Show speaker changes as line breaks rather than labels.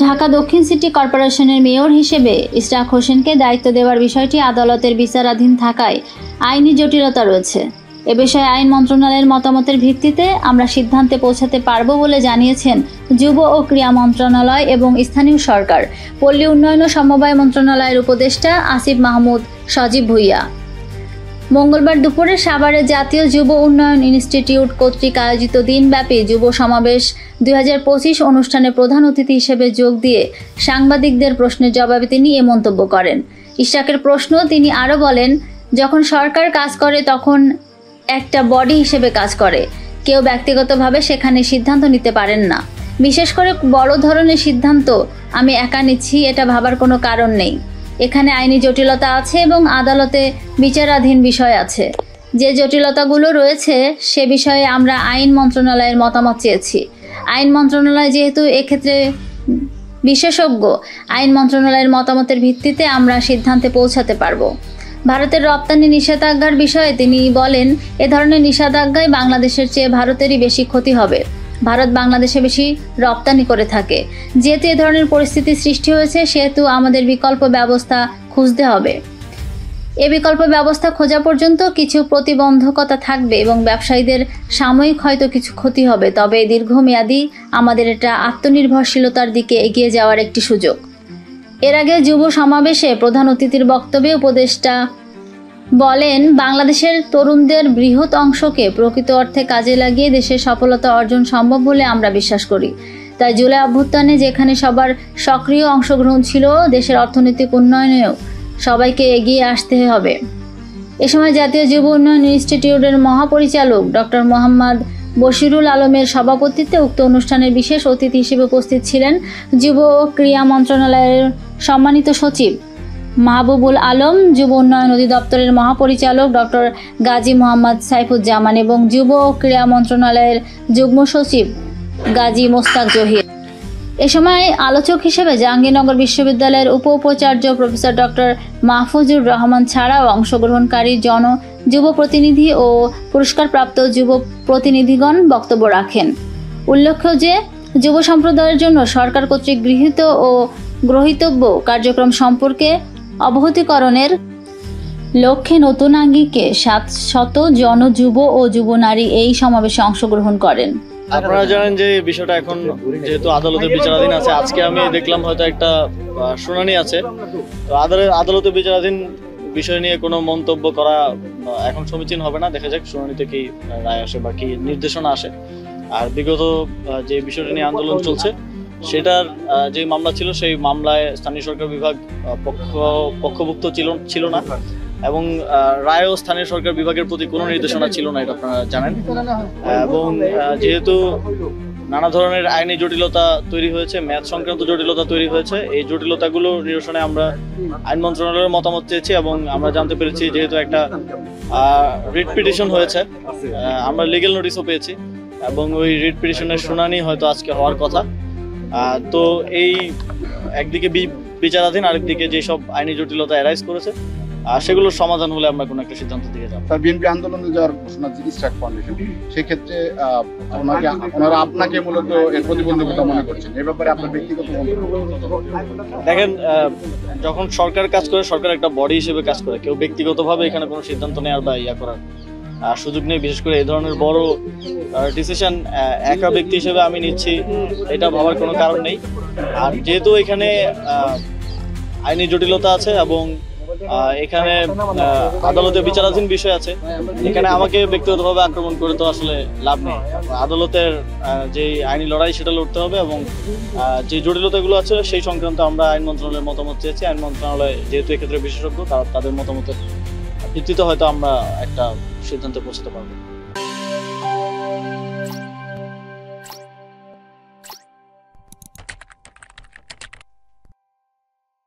ঢাকা দক্ষিণ সিটি কর্পোরেশনের মেয়র হিসেবে ইশরাক হোসেনকে দায়িত্ব দেওয়ার বিষয়টি আদালতের বিচারাধীন থাকায় আইনি জটিলতা রয়েছে। এ বিষয়ে আইন মন্ত্রণালয়ের মতামতের ভিত্তিতে আমরা সিদ্ধান্তে পৌঁছাতে পারব বলে জানিয়েছেন যুব ও ক্রীড়া মন্ত্রণালয় এবং স্থানীয় সরকার, পল্লী উন্নয়ন ও সমবায় মন্ত্রণালয়ের উপদেষ্টা আসিফ মাহমুদ সজীব ভুইয়া। মঙ্গলবার দুপুরে সাভারে জাতীয় যুব উন্নয়ন ইনস্টিটিউট কর্তৃক আয়োজিত দিনব্যাপী যুব সমাবেশ 2025 অনুষ্ঠানে প্রধান অতিথি হিসেবে যোগ দিয়ে সাংবাদিকদের প্রশ্নের জবাবে তিনি এ মন্তব্য করেন। ইশরাকের প্রশ্ন, তিনি আরও বলেন, যখন সরকার কাজ করে তখন একটা বডি হিসেবে কাজ করে, কেউ ব্যক্তিগতভাবে সেখানে সিদ্ধান্ত নিতে পারেন না। বিশেষ করে বড় ধরনের সিদ্ধান্ত আমি একা নিচ্ছি, এটা ভাবার কোনো কারণ নেই। এখানে আইনি জটিলতা আছে এবং আদালতে বিচারাধীন বিষয় আছে। যে জটিলতাগুলো রয়েছে সে বিষয়ে আমরা আইন মন্ত্রণালয়ের মতামত চেয়েছি। আইন মন্ত্রণালয় যেহেতু এক্ষেত্রে বিশেষজ্ঞ, আইন মন্ত্রণালয়ের মতামতের ভিত্তিতে আমরা সিদ্ধান্তে পৌঁছাতে পারব। ভারতের রপ্তানি নিষেধাজ্ঞার বিষয়ে তিনি বলেন, এ ধরনের নিষেধাজ্ঞায় বাংলাদেশের চেয়ে ভারতেরই বেশি ক্ষতি হবে। ভারত বাংলাদেশে বেশি রপ্তানি করে থাকে। যেহেতু এ ধরনের পরিস্থিতি সৃষ্টি হয়েছে সেহেতু আমাদের বিকল্প ব্যবস্থা খুঁজতে হবে। এ বিকল্প ব্যবস্থা খোঁজা পর্যন্ত কিছু প্রতিবন্ধকতা থাকবে এবং ব্যবসায়ীদের সাময়িক হয়তো কিছু ক্ষতি হবে, তবে দীর্ঘমেয়াদী আমাদের এটা আত্মনির্ভরশীলতার দিকে এগিয়ে যাওয়ার একটি সুযোগ। এর আগে যুব সমাবেশে প্রধান অতিথির বক্তব্যে উপদেষ্টা বলেন, বাংলাদেশের তরুণদের বৃহৎ অংশকে প্রকৃত অর্থে কাজে লাগিয়ে দেশের সফলতা অর্জন সম্ভব বলে আমরা বিশ্বাস করি। তাই জুলাই অভ্যুত্থানে যেখানে সবার সক্রিয় অংশগ্রহণ ছিল, দেশের অর্থনৈতিক উন্নয়নেও সবাইকে এগিয়ে আসতে হবে। এ সময় জাতীয় যুব উন্নয়ন ইনস্টিটিউটের মহাপরিচালক ডক্টর মোহাম্মদ বশিরুল আলমের সভাপতিত্বে উক্ত অনুষ্ঠানের বিশেষ অতিথি হিসেবে উপস্থিত ছিলেন যুব ও ক্রীড়া মন্ত্রণালয়ের সম্মানিত সচিব মাহবুবুল আলম, যুব উন্নয়ন অধিদপ্তরের মহাপরিচালক ডক্টর গাজী মোহাম্মদ সাইফুজ্জামান এবং যুব ও ক্রীড়া মন্ত্রণালয়ের যুগ্ম সচিব গাজী মোস্তাক জহির। এ সময় আলোচক হিসেবে জাহাঙ্গীরনগর বিশ্ববিদ্যালয়ের উপাচার্য প্রফেসর ডক্টর মাহফুজুর রহমান ছাড়াও অংশগ্রহণকারী যুব প্রতিনিধি ও পুরস্কারপ্রাপ্ত যুব প্রতিনিধিগণ বক্তব্য রাখেন। উল্লেখ্য যে যুব সম্প্রদায়ের জন্য সরকার কর্তৃক গৃহীত ও গ্রহীতব্য কার্যক্রম সম্পর্কে অবহিতকরণের লক্ষ্যে নতুন আঙ্গিকে 700 যুব ও যুব নারী এই সমাবেশে অংশগ্রহণ করেন।
আপনারা জানেন যে বিষয়টা এখন যেহেতু আদালতের বিচারাধীন আছে, আজকে আমি দেখলাম হয়তো একটা শুনানি আছে, তো আদালতের বিচারাধীন বিষয় নিয়ে কোনো মন্তব্য করা এখন সমীচীন হবে না। দেখা যাক শুনানিতে কি রায় আসে বা কি নির্দেশনা আসে। আর বিগত যে বিষয়টা নিয়ে আন্দোলন চলছে সেটার যে মামলা ছিল সেই মামলায় স্থানীয় সরকার বিভাগ পক্ষভুক্ত ছিল না এবং রায়ও স্থানীয় সরকার বিভাগের প্রতি কোনো নির্দেশনা ছিল না, এটা আপনারা জানেন। এবং যেহেতু নানা ধরনের আইনি জটিলতা তৈরি হয়েছে, ম্যাচ সংক্রান্ত জটিলতা তৈরি হয়েছে, এই জটিলতাগুলো নিরসনে আমরা আইন মন্ত্রণালয়ের মতামত চেয়েছি এবং আমরা জানতে পেরেছি যেহেতু একটা রিট পিটিশন হয়েছে, আমরা লিগ্যাল নোটিশও পেয়েছি এবং ওই রিট পিটিশনের শুনানি হয়তো আজকে হওয়ার কথা। তো এই একদিকে বিচারাধীন, আরেকদিকে যেসব আইনি জটিলতা অ্যারাইজ করেছে সেগুলোর সমাধান হলে আমরা কোনো একটা সিদ্ধান্তের দিকে যাব।
বিএনপি আন্দোলনে যাওয়ার ঘোষণা যে ইশরাক ফাউন্ডেশন, সেক্ষেত্রে ওনারা আপনাকে মূলত এর প্রতিবন্ধকতা মনে করছেন, এই ব্যাপারে আপনার ব্যক্তিগত
দেখেন, যখন সরকার কাজ করে, সরকার একটা বডি হিসেবে কাজ করে, কেউ ব্যক্তিগতভাবে এখানে কোনো সিদ্ধান্ত নেওয়ার বা করার সুযোগ নেই। বিশেষ করে এই ধরনের বড় ডিসিশন একা ব্যক্তি হিসেবে আমি নিচ্ছি, এটা ভাবার কোনো কারণ নেই। আর যেহেতু এখানে আইনি জটিলতা আছে এবং এখানে আদালতে বিচারাধীন বিষয় আছে, এখানে আমাকে ব্যক্তিগতভাবে আক্রমণ করে তো আসলে লাভ নেই। আদালতের যে আইনি লড়াই সেটা লড়তে হবে এবং যে জটিলতাগুলো আছে সেই সংক্রান্ত আমরা আইন মন্ত্রণালয়ের মতামত চেয়েছি। আইন মন্ত্রণালয় যেহেতু এক্ষেত্রে বিশেষজ্ঞ, তাদের মতামতের ভিত্তিতে হয়তো আমরা একটা সিদ্ধান্তে পৌঁছতে পারবো।